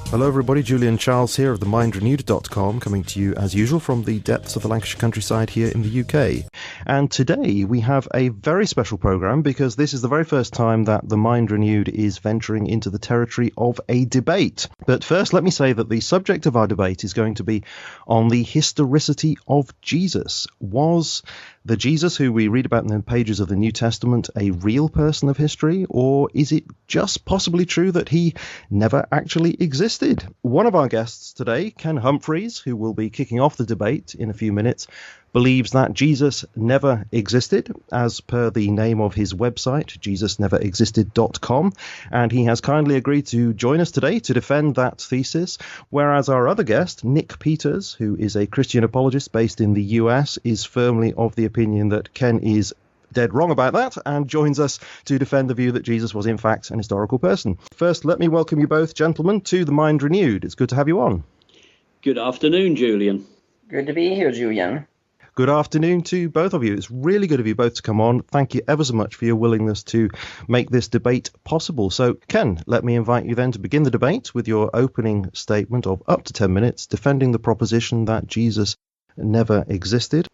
Hello everybody, Julian Charles here of themindrenewed.com, coming to you as usual from the depths of the Lancashire countryside here in the UK. And today we have a very special programme because this is the very first time that The Mind Renewed is venturing into the territory of a debate. But first let me say that the subject of our debate is going to be on the historicity of Jesus. Was the Jesus who we read about in the pages of the New Testament a real person of history, or is it just possibly true that he never actually existed? One of our guests today, Ken Humphreys, who will be kicking off the debate in a few minutes, believes that Jesus never existed, as per the name of his website, jesusneverexisted.com, and he has kindly agreed to join us today to defend that thesis, whereas our other guest, Nick Peters, who is a Christian apologist based in the US, is firmly of the opinion that Ken is dead wrong about that and joins us to defend the view that Jesus was in fact an historical person. First, let me welcome you both, gentlemen, to The Mind Renewed. It's good to have you on. Good afternoon, Julian. Good to be here, Julian. Good afternoon to both of you. It's really good of you both to come on. Thank you ever so much for your willingness to make this debate possible. So, Ken, let me invite you then to begin the debate with your opening statement of up to 10 minutes defending the proposition that Jesus never existed.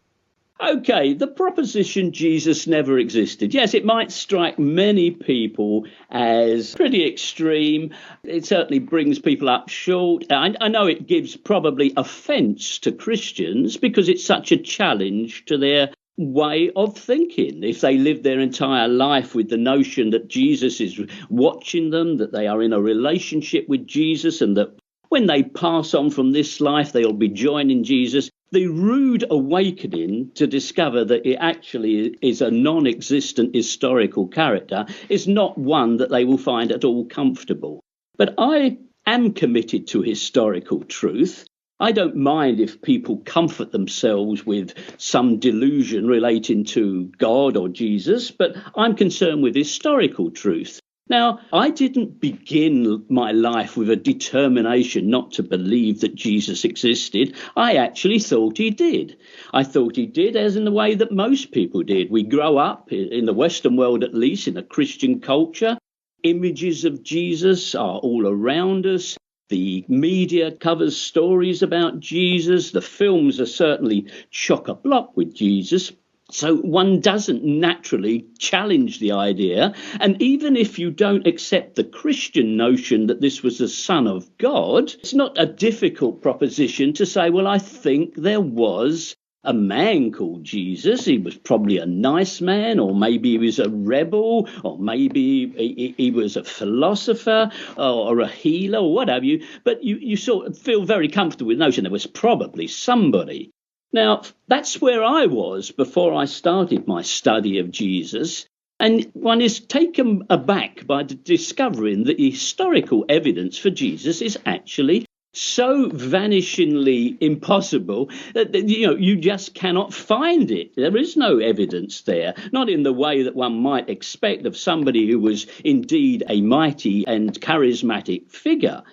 Okay, the proposition Jesus never existed. Yes, it might strike many people as pretty extreme. It certainly brings people up short. I know it gives probably offence to Christians because it's such a challenge to their way of thinking. If they live their entire life with the notion that Jesus is watching them, that they are in a relationship with Jesus, and that when they pass on from this life, they'll be joining Jesus. The rude awakening to discover that it actually is a non-existent historical character is not one that they will find at all comfortable. But I am committed to historical truth. I don't mind if people comfort themselves with some delusion relating to God or Jesus, but I'm concerned with historical truth. Now, I didn't begin my life with a determination not to believe that Jesus existed. I actually thought he did. I thought he did, as in the way that most people did. We grow up, in the Western world at least, in a Christian culture. Images of Jesus are all around us. The media covers stories about Jesus. The films are certainly chock-a-block with Jesus. So one doesn't naturally challenge the idea. And even if you don't accept the Christian notion that this was the Son of God, it's not a difficult proposition to say, well, I think there was a man called Jesus. He was probably a nice man, or maybe he was a rebel, or maybe he was a philosopher or a healer or what have you. But you sort of feel very comfortable with the notion there was probably somebody. Now, that's where I was before I started my study of Jesus, and one is taken aback by discovering that the historical evidence for Jesus is actually so vanishingly impossible that you just cannot find it. There is no evidence there, not in the way that one might expect of somebody who was indeed a mighty and charismatic figure.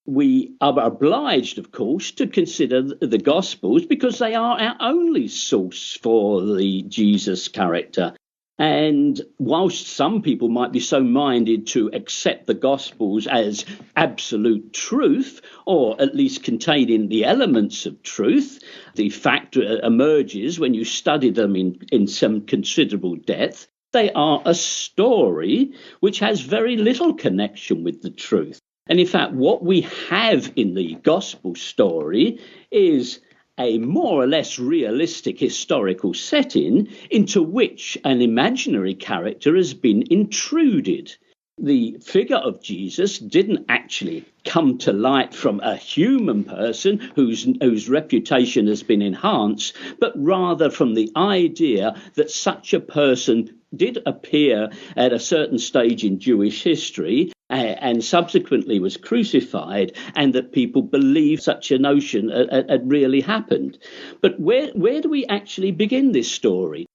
We are obliged, of course, to consider the Gospels because they are our only source for the Jesus character. And whilst some people might be so minded to accept the Gospels as absolute truth, or at least containing the elements of truth, the fact emerges when you study them in some considerable depth, they are a story which has very little connection with the truth. And in fact, what we have in the gospel story is a more or less realistic historical setting into which an imaginary character has been intruded. The figure of Jesus didn't actually come to light from a human person whose reputation has been enhanced, but rather from the idea that such a person did appear at a certain stage in Jewish history and subsequently was crucified, and that people believe such a notion had really happened. But where do we actually begin this story?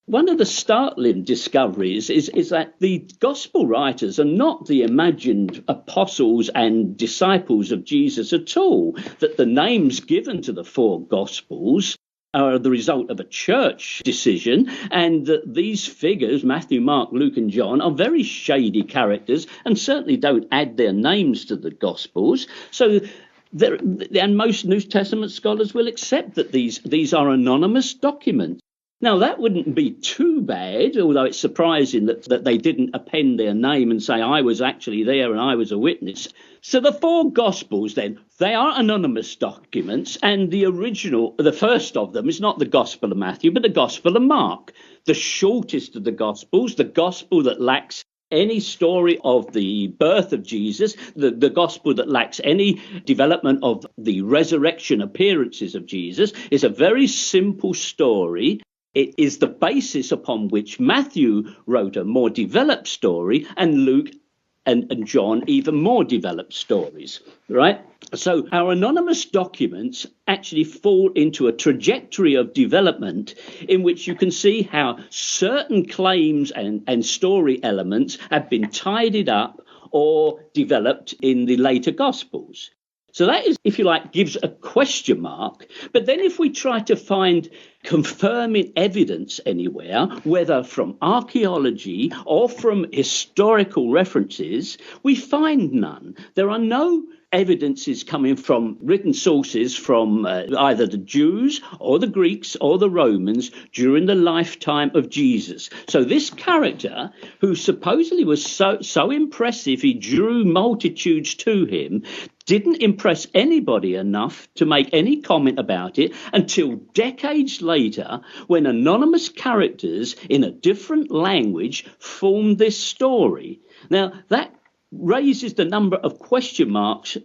One of the startling discoveries is that the gospel writers are not the imagined apostles and disciples of Jesus at all, that the names given to the four gospels are the result of a church decision, and that these figures, Matthew, Mark, Luke, and John, are very shady characters and certainly don't add their names to the Gospels. So, and most New Testament scholars will accept that these are anonymous documents. Now, that wouldn't be too bad, although it's surprising that they didn't append their name and say, I was actually there and I was a witness. So the four Gospels, then, they are anonymous documents, and the first of them is not the Gospel of Matthew, but the Gospel of Mark, the shortest of the Gospels, the Gospel that lacks any story of the birth of Jesus, the gospel that lacks any development of the resurrection appearances of Jesus, is a very simple story. It is the basis upon which Matthew wrote a more developed story, and Luke and John even more developed stories, right? So our anonymous documents actually fall into a trajectory of development in which you can see how certain claims and story elements have been tidied up or developed in the later Gospels. So that is, if you like, gives a question mark. But then if we try to find confirming evidence anywhere, whether from archaeology or from historical references, we find none. There are no evidences coming from written sources from either the Jews or the Greeks or the Romans during the lifetime of Jesus. So this character, who supposedly was so impressive, he drew multitudes to him, didn't impress anybody enough to make any comment about it until decades later, when anonymous characters in a different language formed this story. Now, that raises the number of question marks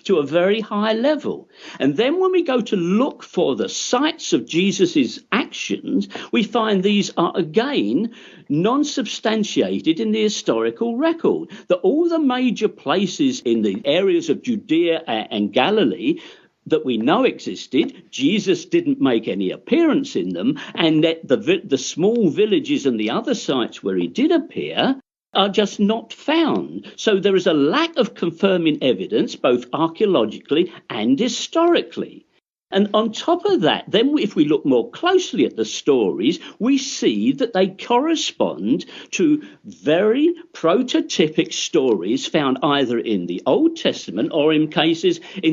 to a very high level. And then when we go to look for the sites of Jesus's actions, we find these are again non-substantiated in the historical record, that all the major places in the areas of Judea and Galilee that we know existed, Jesus didn't make any appearance in them, and that the small villages and the other sites where he did appear are just not found. So there is a lack of confirming evidence, both archaeologically and historically. And on top of that, then if we look more closely at the stories, we see that they correspond to very prototypic stories found either in the Old Testament or in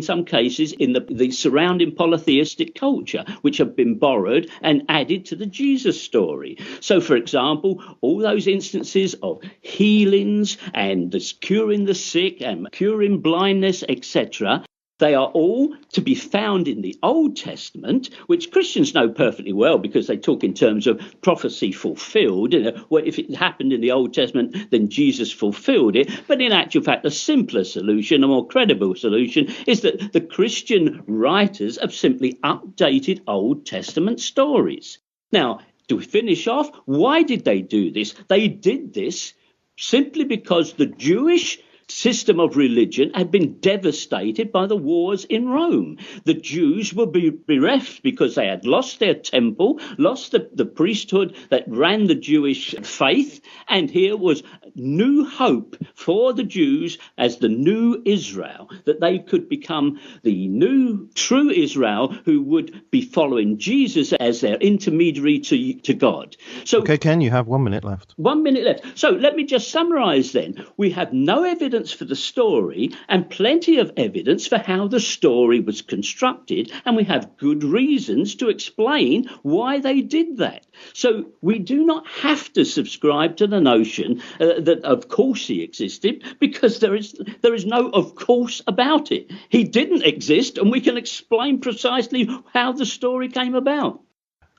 some cases in the surrounding polytheistic culture, which have been borrowed and added to the Jesus story. So, for example, all those instances of healings and curing the sick and curing blindness, etc., they are all to be found in the Old Testament, which Christians know perfectly well because they talk in terms of prophecy fulfilled. If it happened in the Old Testament, then Jesus fulfilled it. But in actual fact, a simpler solution, a more credible solution, is that the Christian writers have simply updated Old Testament stories. Now, to finish off, why did they do this? They did this simply because the Jewish system of religion had been devastated by the wars in Rome. The Jews were bereft because they had lost their temple, lost the priesthood that ran the Jewish faith, and here was new hope for the Jews as the new Israel, that they could become the new true Israel who would be following Jesus as their intermediary to God. So, okay, Ken, you have 1 minute left. 1 minute left. So let me just summarize then. We have no evidence for the story and plenty of evidence for how the story was constructed, and we have good reasons to explain why they did that. So we do not have to subscribe to the notion that of course he existed, because there is no of course about it. He didn't exist, and we can explain precisely how the story came about.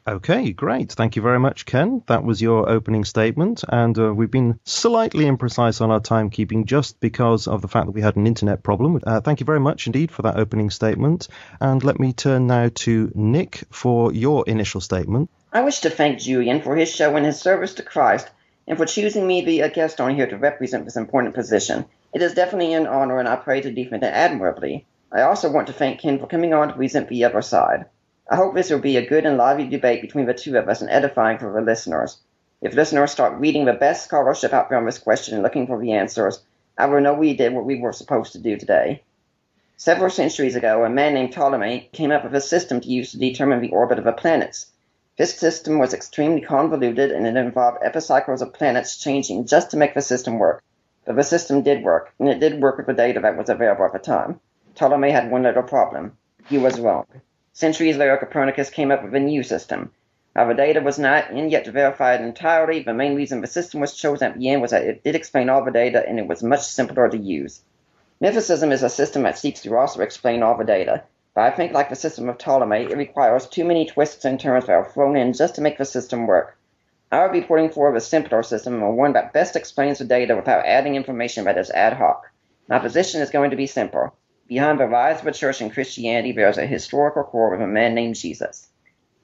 Okay, great. Thank you very much, Ken. That was your opening statement, and we've been slightly imprecise on our timekeeping just because of the fact that we had an internet problem. Thank you very much indeed for that opening statement, and let me turn now to Nick for your initial statement. I wish to thank Julian for his show and his service to Christ, and for choosing me to be a guest on here to represent this important position. It is definitely an honor, and I pray to defend it admirably. I also want to thank Ken for coming on to present the other side. I hope this will be a good and lively debate between the two of us and edifying for the listeners. If listeners start reading the best scholarship out there on this question and looking for the answers, I will know we did what we were supposed to do today. Several centuries ago, a man named Ptolemy came up with a system to use to determine the orbit of the planets. This system was extremely convoluted, and it involved epicycles of planets changing just to make the system work. But the system did work, and it did work with the data that was available at the time. Ptolemy had one little problem. He was wrong. Centuries later, Copernicus came up with a new system. While the data was not in yet to verify it entirely, the main reason the system was chosen at the end was that it did explain all the data, and it was much simpler to use. Mythicism is a system that seeks to also explain all the data, but I think like the system of Ptolemy, it requires too many twists and turns that are thrown in just to make the system work. I would be putting forward a simpler system, or one that best explains the data without adding information that is ad hoc. My position is going to be simple. Behind the rise of the church and Christianity, there is a historical core of a man named Jesus.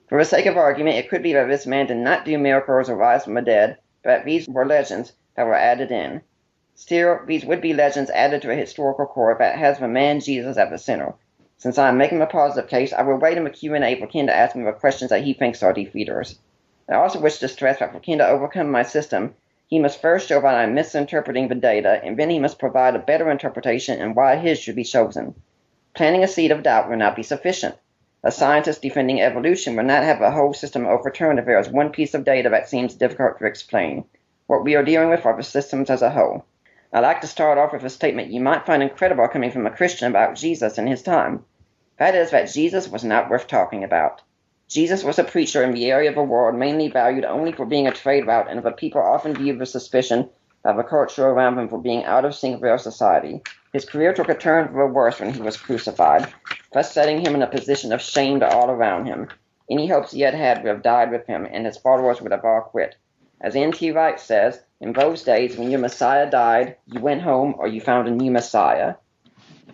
For the sake of argument, it could be that this man did not do miracles or rise from the dead, but that these were legends that were added in. Still, these would be legends added to a historical core that has the man Jesus at the center. Since I am making a positive case, I will wait in the Q&A for Ken to ask me the questions that he thinks are defeaters. I also wish to stress that for Ken to overcome my system, he must first show that I am misinterpreting the data, and then he must provide a better interpretation and why his should be chosen. Planting a seed of doubt will not be sufficient. A scientist defending evolution will not have the whole system overturned if there is one piece of data that seems difficult to explain. What we are dealing with are the systems as a whole. I'd like to start off with a statement you might find incredible coming from a Christian about Jesus in his time. That is that Jesus was not worth talking about. Jesus was a preacher in the area of the world mainly valued only for being a trade route, and the people often viewed with suspicion of the culture around him for being out of sync with their society. His career took a turn for the worse when he was crucified, thus setting him in a position of shame to all around him. Any hopes he had would have died with him, and his followers would have all quit. As N.T. Wright says, in those days, when your Messiah died, you went home or you found a new Messiah.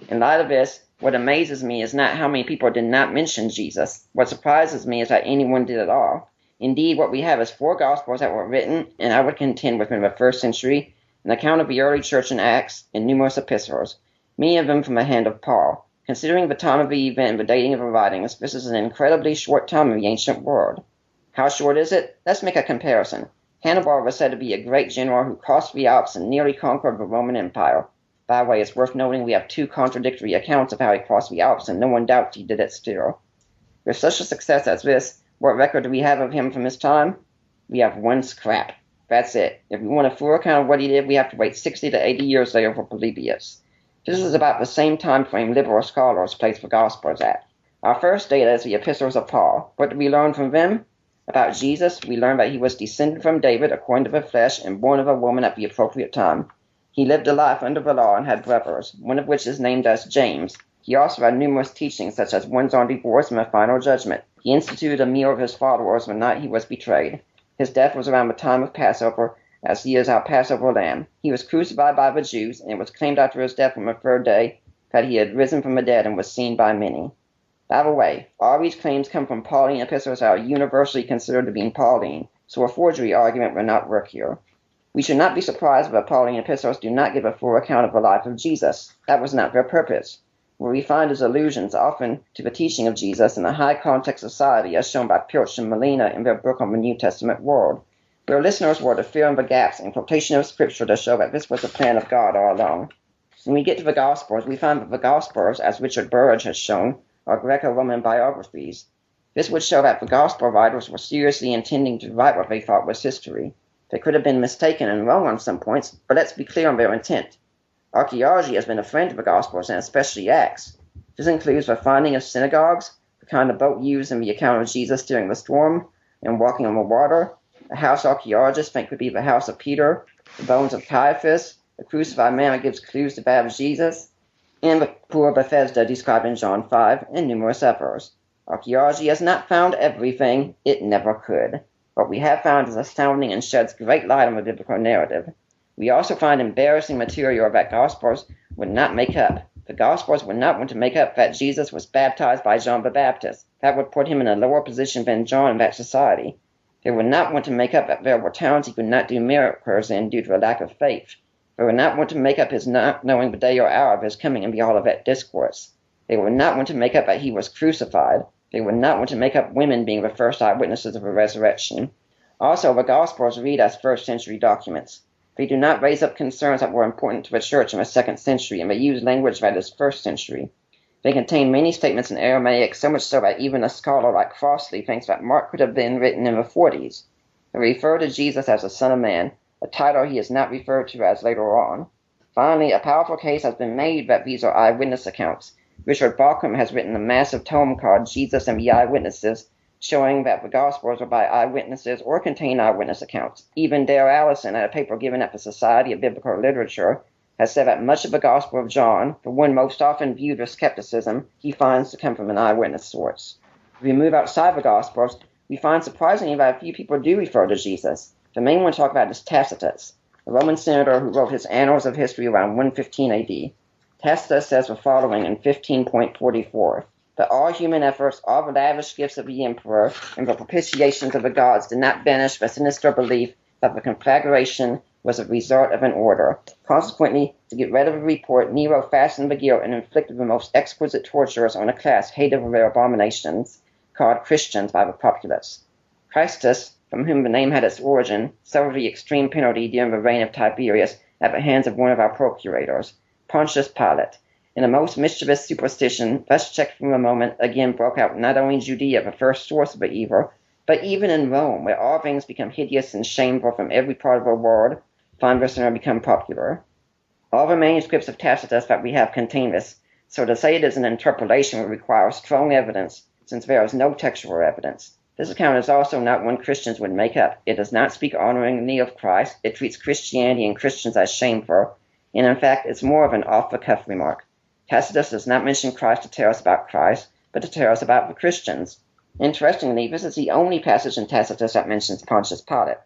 In light of this, what amazes me is not how many people did not mention Jesus. What surprises me is that anyone did at all. Indeed, what we have is 4 Gospels that were written, and I would contend within the 1st century, an account of the early church in Acts, and numerous epistles, many of them from the hand of Paul. Considering the time of the event and the dating of the writings, this is an incredibly short time in the ancient world. How short is it? Let's make a comparison. Hannibal was said to be a great general who crossed the Alps and nearly conquered the Roman Empire. By the way, it's worth noting we have 2 contradictory accounts of how he crossed the Alps, and no one doubts he did it still. With such a success as this, what record do we have of him from his time? We have 1 scrap. That's it. If we want a full account of what he did, we have to wait 60 to 80 years later for Polybius. This is about the same time frame liberal scholars place the Gospels at. Our first data is the epistles of Paul. What do we learn from them? About Jesus, we learn that he was descended from David according to the flesh and born of a woman at the appropriate time. He lived a life under the law and had brothers, one of which is named as James. He also had numerous teachings, such as ones on divorce and the final judgment. He instituted a meal with his followers the night he was betrayed. His death was around the time of Passover, as he is our Passover lamb. He was crucified by the Jews, and it was claimed after his death on the 3rd day that he had risen from the dead and was seen by many. By the way, all these claims come from Pauline epistles that are universally considered to be Pauline, so a forgery argument will not work here. We should not be surprised if the Pauline epistles do not give a full account of the life of Jesus. That was not their purpose. What we find is allusions often to the teaching of Jesus in a high-context society, as shown by Pilch and Molina in their book on the New Testament world. Their listeners were to fill in the gaps in quotation of Scripture to show that this was the plan of God all along. When we get to the Gospels, we find that the Gospels, as Richard Burridge has shown, are Greco-Roman biographies. This would show that the Gospel writers were seriously intending to write what they thought was history. They could have been mistaken and wrong on some points, but let's be clear on their intent. Archaeology has been a friend of the Gospels, and especially Acts. This includes the finding of synagogues, the kind of boat used in the account of Jesus during the storm and walking on the water. A house archaeologists think could be the house of Peter, the bones of Caiaphas, the crucified man that gives clues to that of Jesus, and the pool of Bethesda described in John 5, and numerous others. Archaeology has not found everything. It never could. What we have found is astounding and sheds great light on the biblical narrative. We also find embarrassing material that Gospels would not make up. The Gospels would not want to make up that Jesus was baptized by John the Baptist. That would put him in a lower position than John in that society. They would not want to make up that there were towns he could not do miracles in due to a lack of faith. They would not want to make up his not knowing the day or hour of his coming in the Olivet Discourse. They would not want to make up that he was crucified. They would not want to make up women being the first eyewitnesses of the resurrection. Also, the Gospels read as first-century documents. They do not raise up concerns that were important to the church in the 2nd century, and they use language that is first century. They contain many statements in Aramaic, so much so that even a scholar like Crossley thinks that Mark could have been written in the 40s. They refer to Jesus as the Son of Man, a title he is not referred to as later on. Finally, a powerful case has been made that these are eyewitness accounts. Richard Bauckham has written a massive tome called Jesus and the Eyewitnesses, showing that the Gospels are by eyewitnesses or contain eyewitness accounts. Even Dale Allison, in a paper given at the Society of Biblical Literature, has said that much of the Gospel of John, the one most often viewed with skepticism, he finds to come from an eyewitness source. If we move outside the Gospels, we find surprisingly that a few people do refer to Jesus. The main one to talk about is Tacitus, a Roman senator who wrote his Annals of History around 115 AD. Tacitus says the following in 15.44, that all human efforts, all the lavish gifts of the emperor, and the propitiations of the gods did not banish the sinister belief that the conflagration was a result of an order. Consequently, to get rid of the report, Nero fastened the guilt and inflicted the most exquisite tortures on a class hated for their abominations, called Christians by the populace. Christus, from whom the name had its origin, suffered the extreme penalty during the reign of Tiberius at the hands of one of our procurators, Pontius Pilate. In a most mischievous superstition, thus checked from a moment, again broke out not only in Judea, the first source of the evil, but even in Rome, where all things become hideous and shameful from every part of the world, find this and become popular. All the manuscripts of Tacitus that we have contain this, so to say it is an interpolation would require strong evidence, since there is no textual evidence. This account is also not one Christians would make up. It does not speak honoringly of Christ. It treats Christianity and Christians as shameful, and in fact it's more of an off-the-cuff remark. Tacitus does not mention Christ to tell us about Christ, but to tell us about the Christians. Interestingly, this is the only passage in Tacitus that mentions Pontius Pilate.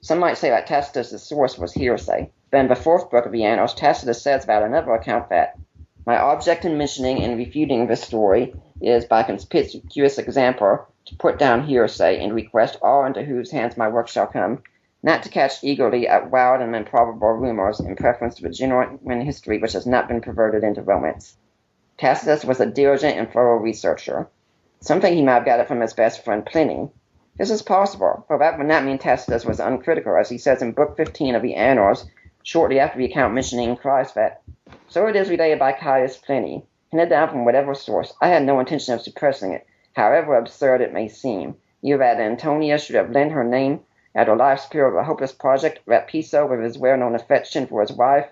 Some might say that Tacitus' source was hearsay. But in the fourth book of the Annals, Tacitus says about another account that, my object in mentioning and refuting this story is, by conspicuous example, to put down hearsay and request all into whose hands my work shall come, not to catch eagerly at wild and improbable rumors in preference to the genuine history which has not been perverted into romance. Tacitus was a diligent and thorough researcher. Something he might have got it from his best friend Pliny. This is possible, but that would not mean Tacitus was uncritical, as he says in Book 15 of the Annals, shortly after the account mentioning Christ, that, so it is related by Caius Pliny, handed down from whatever source. I had no intention of suppressing it, however absurd it may seem. Either that Antonia should have lent her name at her life's period of a hopeless project, that Piso, with his well-known affection for his wife,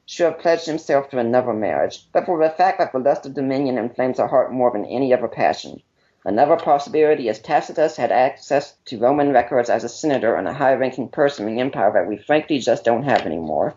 should have pledged himself to another marriage, but for the fact that the lust of dominion inflames her heart more than any other passion. Another possibility is Tacitus had access to Roman records as a senator and a high-ranking person in the empire that we frankly just don't have anymore.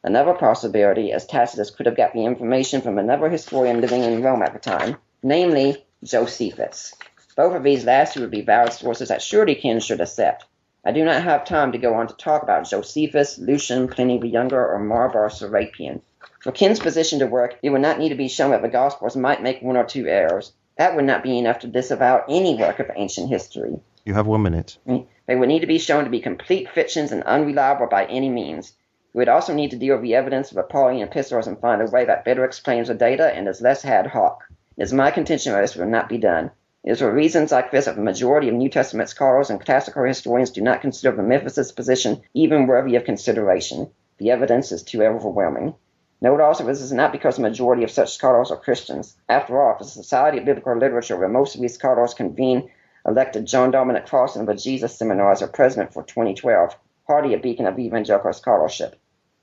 Another possibility is Tacitus could have got the information from another historian living in Rome at the time, namely Josephus. Both of these last two would be valid sources that surely Ken should accept. I do not have time to go on to talk about Josephus, Lucian, Pliny the Younger, or Marbar Serapion. For Ken's position to work, it would not need to be shown that the Gospels might make one or two errors. That would not be enough to disavow any work of ancient history. You have 1 minute. They would need to be shown to be complete fictions and unreliable by any means. We would also need to deal with the evidence of the Pauline epistles and find a way that better explains the data and is less ad hoc. It is my contention that this will not be done. It is for reasons like this that the majority of New Testament scholars and classical historians do not consider the mythicist position even worthy of consideration. The evidence is too overwhelming. Note also this is not because the majority of such scholars are Christians. After all, the Society of Biblical Literature, where most of these scholars convene, elected John Dominic Crossan of the Jesus Seminar as their president for 2012, hardly a beacon of evangelical scholarship.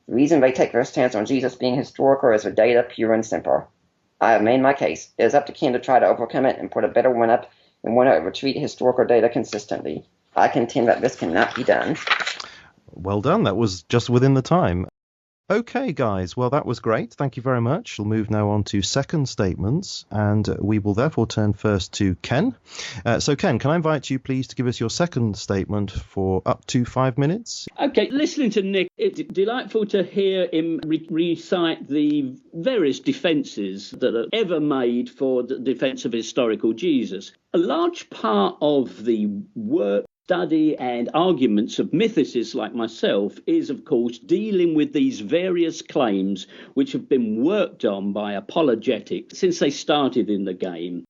The reason they take their stance on Jesus being historical is the data pure and simple. I have made my case. It is up to Ken to try to overcome it and put a better one up and one that would treat historical data consistently. I contend that this cannot be done. Well done. That was just within the time. Okay, guys. Well, that was great. Thank you very much. We'll move now on to second statements, and we will therefore turn first to Ken. So, Ken, can I invite you, please, to give us your second statement for up to 5 minutes? Okay, listening to Nick, it's delightful to hear him recite the various defences that are ever made for the defence of historical Jesus. A large part of the work, study and arguments of mythicists like myself is, of course, dealing with these various claims which have been worked on by apologetics since they started in the game.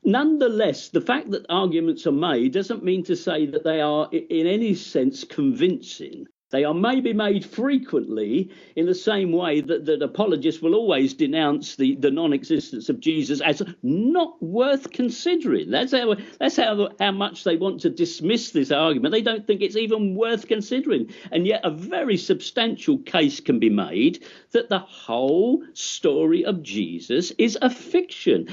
Nonetheless, the fact that arguments are made doesn't mean to say that they are in any sense convincing. They are maybe made frequently in the same way that apologists will always denounce the non-existence of Jesus as not worth considering. That's how much they want to dismiss this argument. They don't think it's even worth considering. And yet a very substantial case can be made that the whole story of Jesus is a fiction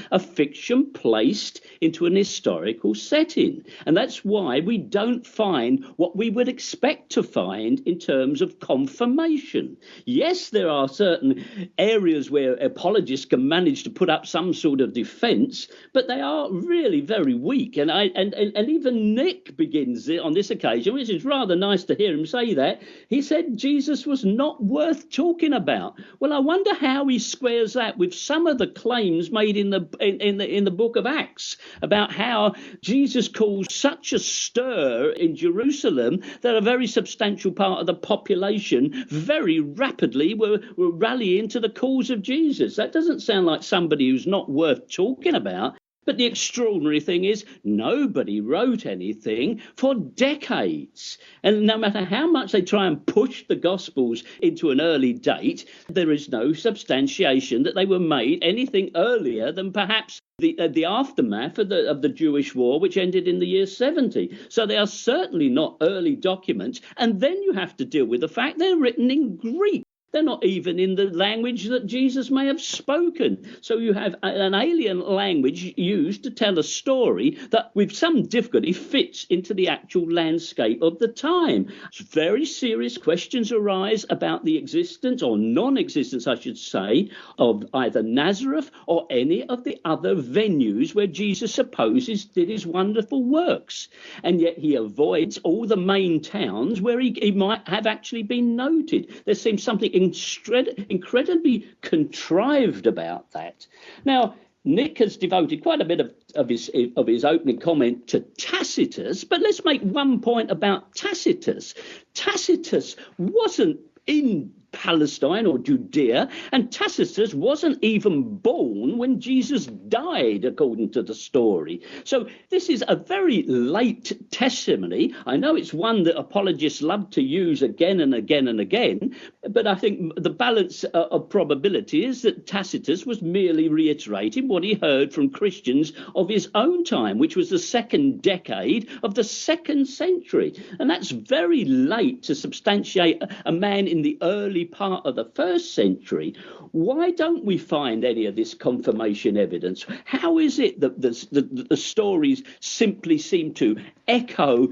placed into an historical setting. And that's why we don't find what we would expect to find in terms of confirmation. Yes, there are certain areas where apologists can manage to put up some sort of defense, but they are really very weak. And even Nick begins it on this occasion, which is rather nice to hear him say that. He said Jesus was not worth talking about. Well, I wonder how he squares that with some of the claims made in the book of Acts about how Jesus caused such a stir in Jerusalem that a very substantial part of the population very rapidly were rallying to the cause of Jesus. That doesn't sound like somebody who's not worth talking about. But the extraordinary thing is nobody wrote anything for decades. And no matter how much they try and push the Gospels into an early date, there is no substantiation that they were made anything earlier than perhaps the aftermath of the Jewish war, which ended in the year 70. So they are certainly not early documents. And then you have to deal with the fact they're written in Greek. They're not even in the language that Jesus may have spoken. So you have an alien language used to tell a story that with some difficulty fits into the actual landscape of the time. Very serious questions arise about the existence or non-existence, I should say, of either Nazareth or any of the other venues where Jesus supposes did his wonderful works. And yet he avoids all the main towns where he might have actually been noted. There seems something incredibly contrived about that. Now, Nick has devoted quite a bit of his opening comment to Tacitus, but let's make one point about Tacitus. Tacitus wasn't in Palestine or Judea, and Tacitus wasn't even born when Jesus died, according to the story. So this is a very late testimony. I know it's one that apologists love to use again and again and again, but I think the balance of probability is that Tacitus was merely reiterating what he heard from Christians of his own time, which was the second decade of the 2nd century. And that's very late to substantiate a man in the early part of the 1st century. Why don't we find any of this confirmation evidence? How is it that the stories simply seem to echo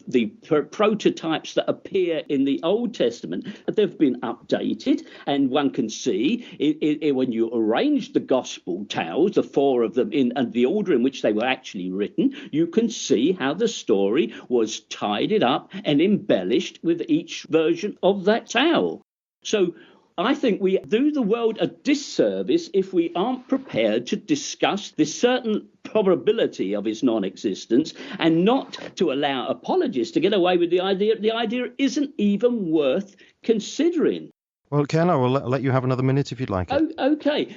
the prototypes that appear in the Old Testament? They've been updated, and one can see when you arrange the gospel tales, the 4 of them in the order in which they were actually written, you can see how the story was tidied up and embellished with each version of that tale. So I think we do the world a disservice if we aren't prepared to discuss this certain probability of his non-existence and not to allow apologists to get away with the idea isn't even worth considering. Well, Ken, I will let you have another minute if you'd like it. Okay.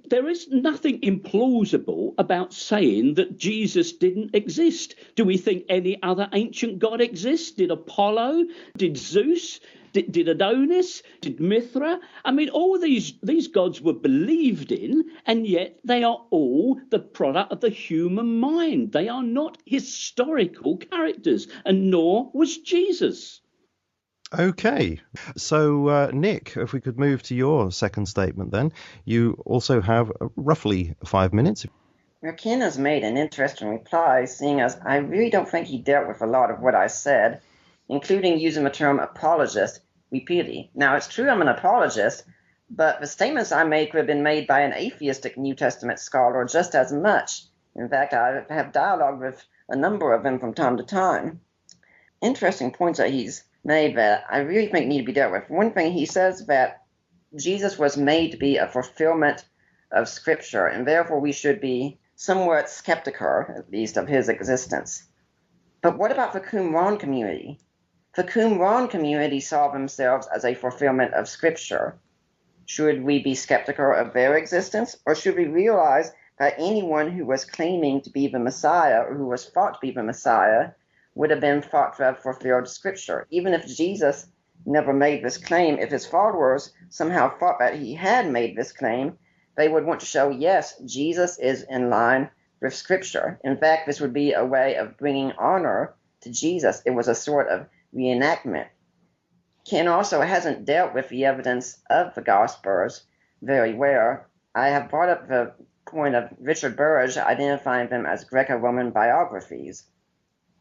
There is nothing implausible about saying that Jesus didn't exist. Do we think any other ancient god exists? Did Apollo? Did Zeus? Did Adonis? Did Mithra? I mean, all these gods were believed in, and yet they are all the product of the human mind. They are not historical characters, and nor was Jesus. Okay. So, Nick, if we could move to your second statement then. You also have roughly 5 minutes. Ken has made an interesting reply, seeing as I really don't think he dealt with a lot of what I said, including using the term apologist repeatedly. Now, it's true I'm an apologist, but the statements I made could have been made by an atheistic New Testament scholar just as much. In fact, I have dialogue with a number of them from time to time. Interesting points that he's made that I really think need to be dealt with. One thing, he says that Jesus was made to be a fulfillment of Scripture, and therefore we should be somewhat skeptical, at least, of his existence. But what about the Qumran community? The Qumran community saw themselves as a fulfillment of Scripture. Should we be skeptical of their existence, or should we realize that anyone who was claiming to be the Messiah, or who was thought to be the Messiah, would have been thought to have fulfilled Scripture, even if Jesus never made this claim, if his followers somehow thought that he had made this claim, they would want to show, yes, Jesus is in line with Scripture. In fact, this would be a way of bringing honor to Jesus. It was a sort of reenactment. Ken also hasn't dealt with the evidence of the Gospels very well. I have brought up the point of Richard Burridge identifying them as Greco-Roman biographies.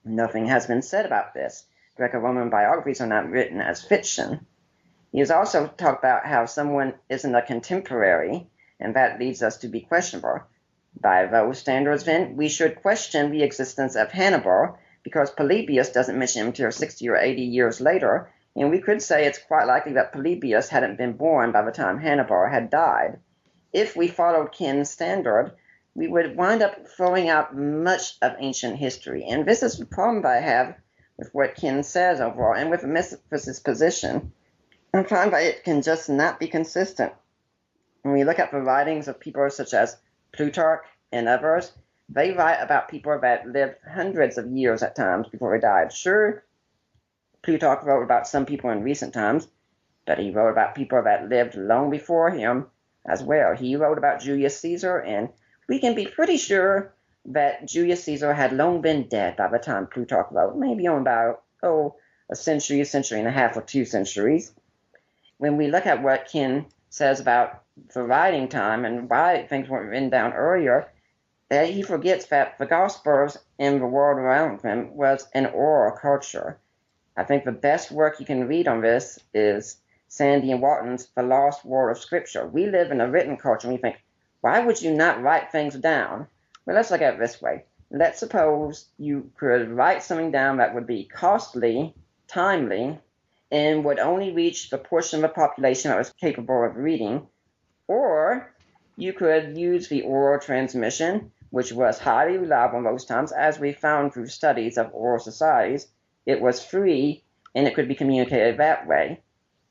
Nothing has been said about this. Greco-Roman biographies are not written as fiction. He has also talked about how someone isn't a contemporary, and that leads us to be questionable. By those standards, then, we should question the existence of Hannibal, because Polybius doesn't mention him until 60 or 80 years later, and we could say it's quite likely that Polybius hadn't been born by the time Hannibal had died. If we followed Ken's standard, we would wind up throwing out much of ancient history. And this is the problem that I have with what Ken says overall, and with Memphis' position. I find that it can just not be consistent. When we look at the writings of people such as Plutarch and others, they write about people that lived hundreds of years at times before they died. Sure, Plutarch wrote about some people in recent times, but he wrote about people that lived long before him as well. He wrote about Julius Caesar, and we can be pretty sure that Julius Caesar had long been dead by the time Plutarch wrote, maybe on about, a century and a half, or 2 centuries. When we look at what Ken says about the writing time and why things weren't written down earlier, he forgets that the Gospels and the world around them was an oral culture. I think the best work you can read on this is Sandy and Walton's The Lost Word of Scripture. We live in a written culture, and we think, why would you not write things down? Well, let's look at it this way. Let's suppose you could write something down that would be costly, timely, and would only reach the portion of the population that was capable of reading. Or you could use the oral transmission, which was highly reliable in those times, as we found through studies of oral societies. It was free, and it could be communicated that way.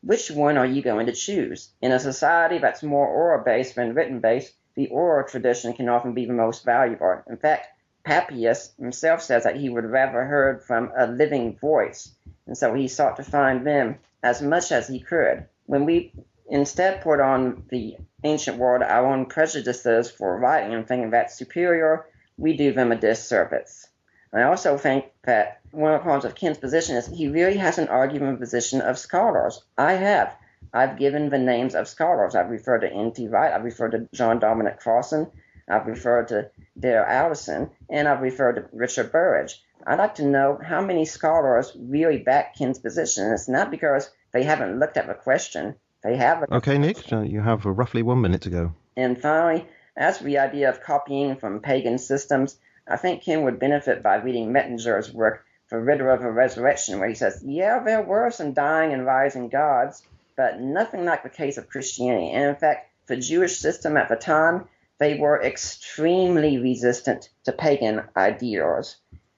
Which one are you going to choose? In a society that's more oral-based than written-based, the oral tradition can often be the most valuable. In fact, Papias himself says that he would rather heard from a living voice, and so he sought to find them as much as he could. When we instead put on the ancient world our own prejudices for writing and thinking that's superior, we do them a disservice. I also think that one of the problems of Ken's position is he really hasn't argued in the position of scholars. I have. I've given the names of scholars. I've referred to N.T. Wright, I've referred to John Dominic Crossan, I've referred to Dale Allison, and I've referred to Richard Burridge. I'd like to know how many scholars really back Ken's position. And it's not because they haven't looked at the question. They have. Okay, Nick, you have roughly 1 minute to go. And finally, as for the idea of copying from pagan systems, I think Ken would benefit by reading Mettinger's work, The Riddle of the Resurrection, where he says, yeah, there were some dying and rising gods, but nothing like the case of Christianity. And in fact, the Jewish system at the time, they were extremely resistant to pagan ideals.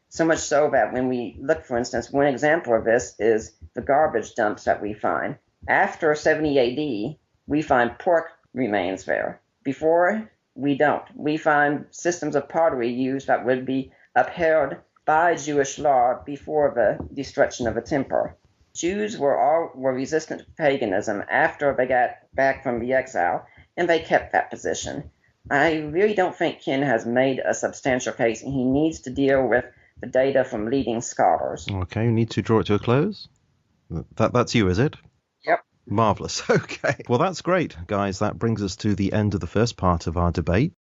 So much so that when we look, for instance, one example of this is the garbage dumps that we find. After 70 AD, we find pork remains there. Before, we don't. We find systems of pottery used that would be upheld by Jewish law before the destruction of the temple. Jews were resistant to paganism after they got back from the exile, and they kept that position. I really don't think Ken has made a substantial case, and he needs to deal with the data from leading scholars. Okay, you need to draw it to a close. That's you, is it? Yep. Marvellous. Okay. Well, that's great, guys. That brings us to the end of the first part of our debate.